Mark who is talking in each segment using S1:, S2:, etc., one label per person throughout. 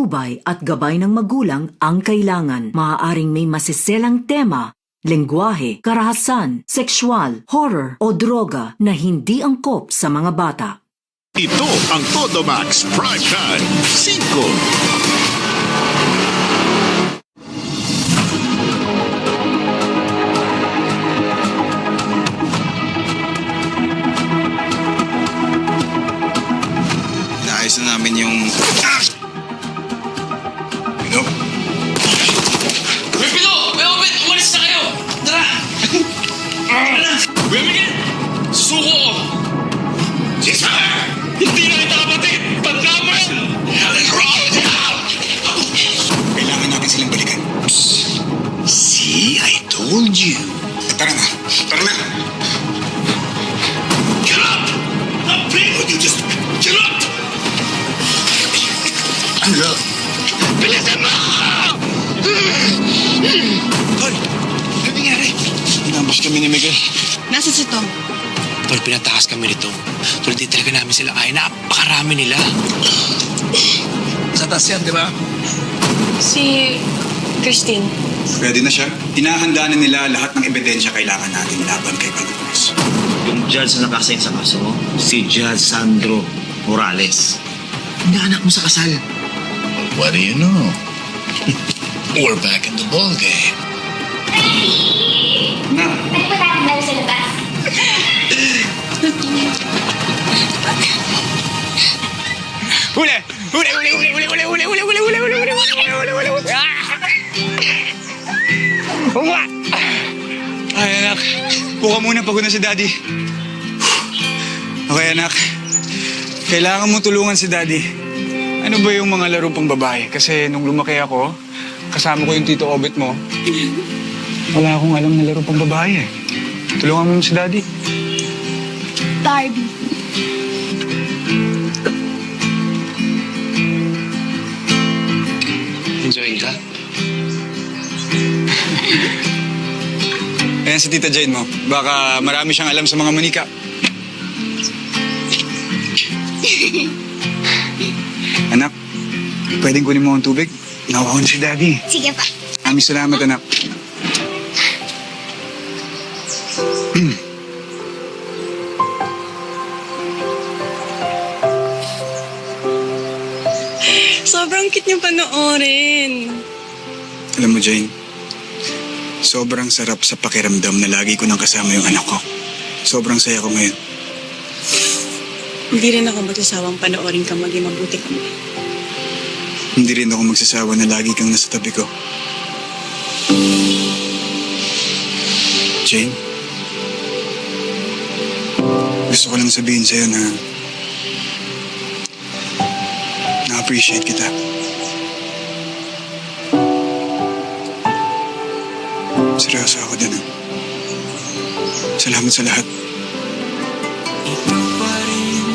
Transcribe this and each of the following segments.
S1: patnubay at gabay ng magulang ang kailangan. Maaaring may masiselang tema, lengguwahe, karahasan, sexual, horror o droga na hindi angkop sa mga bata.
S2: Ito ang Todo Max Primetime 5.
S3: Naayos na namin yung... Pino?
S4: May Pino! May Obed! Umalis na kayo! Tara! Tara! Kuya Miguel! Susuko ko! Sisa! Hindi na kita kapatid! Tanda mo yan!
S3: Kailangan natin silang balikan.
S2: See, I told you.
S3: Tara na! Tara na!
S2: Get up! Not playing with you, just get up! Ano? Bilisan mo!
S3: Tol! Ano nangyari? Inambos kami ni Miguel.
S5: Nasaan si Tom?
S4: Tol, pinatakas kami nito. Tol, di talaga namin sila kaya. Napakarami nila.
S3: Sa taas yan, di ba?
S5: Si Christine.
S3: Pwede na siya. Hinahanda na nila lahat ng ebidensya kailangan natin laban kay Panones.
S6: Yung judge na nakasign sa kaso mo, si Judge Sandro Morales. Hindi anak mo sa kasal.
S2: What do you know? We're back in the ball game.
S3: Na!
S7: Pwede ba natin laro sa labas?
S3: Huli! Huli! Huli! Huli! Huli! Huli! Huli! Huli! Huli! Huli! Huli! Huli! Huli! Huli! Huli! Huli! Ay, anak. Buka muna pagod na si Daddy. Okay, anak. Kailangan mo tulungan si Daddy. Ano ba yung mga laro pang babae? Kasi nung lumaki ako, kasama ko yung Tito Obet mo. Wala akong alam na laro pang babae eh. Tulungan mo si Daddy.
S7: Barbie.
S4: Enjoy ka?
S3: Ayan si Tita Jane mo. Baka marami siyang alam sa mga manika. Anak, pwedeng kunin mo ang tubig? Nawawa ko na si Daddy.
S7: Sige pa.
S3: Maraming salamat, anak.
S5: Sobrang cute niyo panoorin.
S3: Alam mo, Jane, sobrang sarap sa pakiramdam na lagi ko nang kasama yung anak ko. Sobrang saya ko ngayon.
S5: Hindi rin ako magsasawang panoorin ka maging mabuti kami.
S3: Hindi rin ako magsasawa na lagi kang nasa tabi ko. Jane, gusto ko lang sabihin sa'yo na na-appreciate kita. Seryoso ako din. Salamat sa lahat.
S8: Ikaw pa rin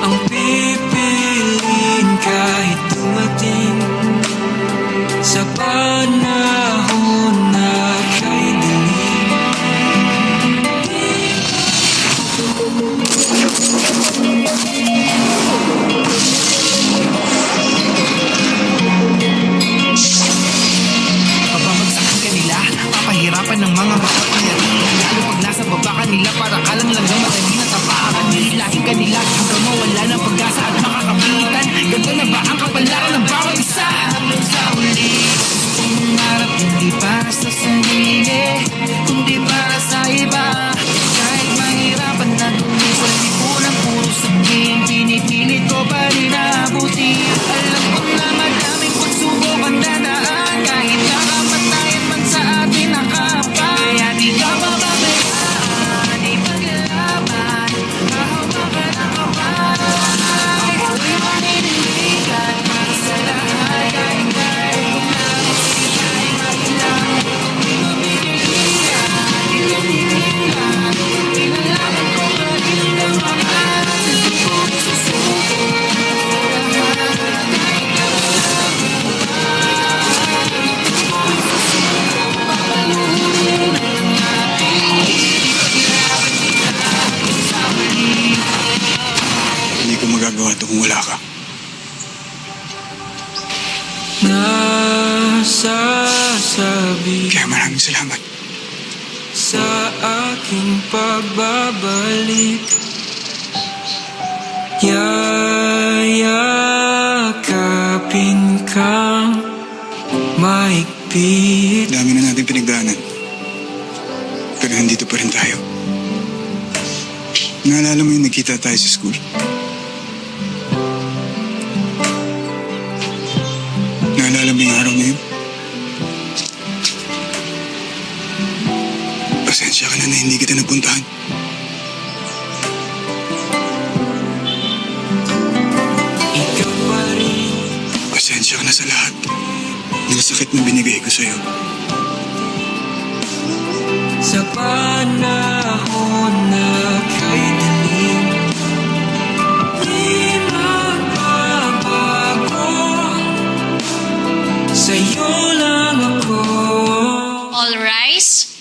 S8: ang pipiliin kahit dumating sa panahon na kay dilim.
S9: Pababagsak ka nila, papahirapan ng mga makapangyarihan. Lalo pag nasa baba ka nila para ka lang madali na tapakan.
S8: nasasabi
S3: Kaya maraming salamat.
S8: sa aking pagbabalik. Yayakapin kang maigpit.
S3: Dami na natin pinagdaanan. Pero nandito pa rin tayo. Naalala mo yung nagkita tayo sa school? Naalala mo yung araw na yun? Pasensya ka na hindi kita napuntahan.
S8: Ikaw pa rin
S3: Pasensya ka na sa lahat. Yung sakit na binigay ko sa'yo.
S8: sa panahon na kay dilim. Di magbabago, sa'yo lang ako.
S5: All rise.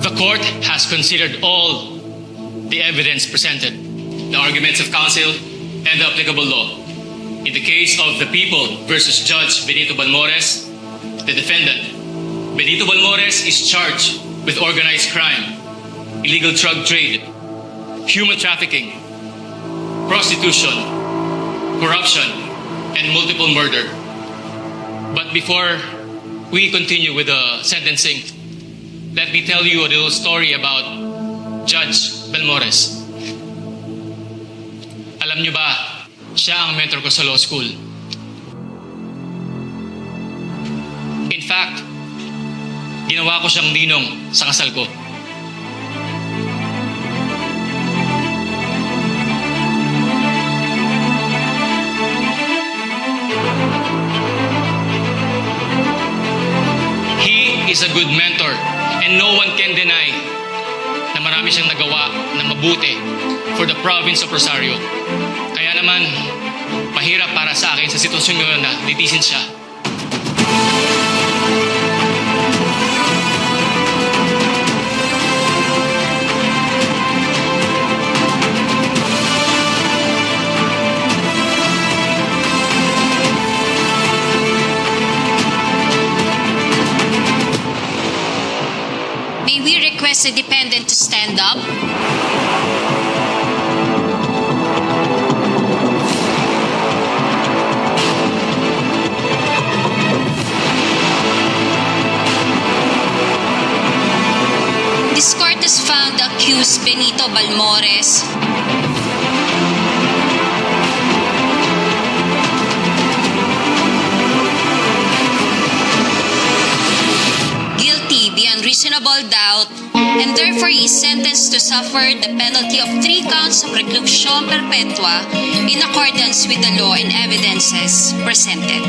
S4: The court has considered all the evidence presented, the arguments of counsel, and the applicable law. In the case of the People versus Judge Benito Balmores, the defendant, Benito Balmores, is charged with organized crime, illegal drug trade, human trafficking, prostitution, corruption, and multiple murder. But before we continue with the sentencing, let me tell you a little story about Judge Balmores. Alam niyo ba, siya ang mentor ko sa law school. In fact, ginawa ko siyang ninong sa kasal ko. He is a good mentor and no one can deny na marami siyang nagawa na mabuti for the province of Rosario. Kaya naman, mahirap para sa akin sa sitwasyon ngayon na litisin siya.
S5: May we request the dependent to stand up? This court has found the accused Benito Balmores guilty beyond reasonable doubt, and therefore he is sentenced to suffer the penalty of 3 counts of reclusion perpetua in accordance with the law and evidences presented.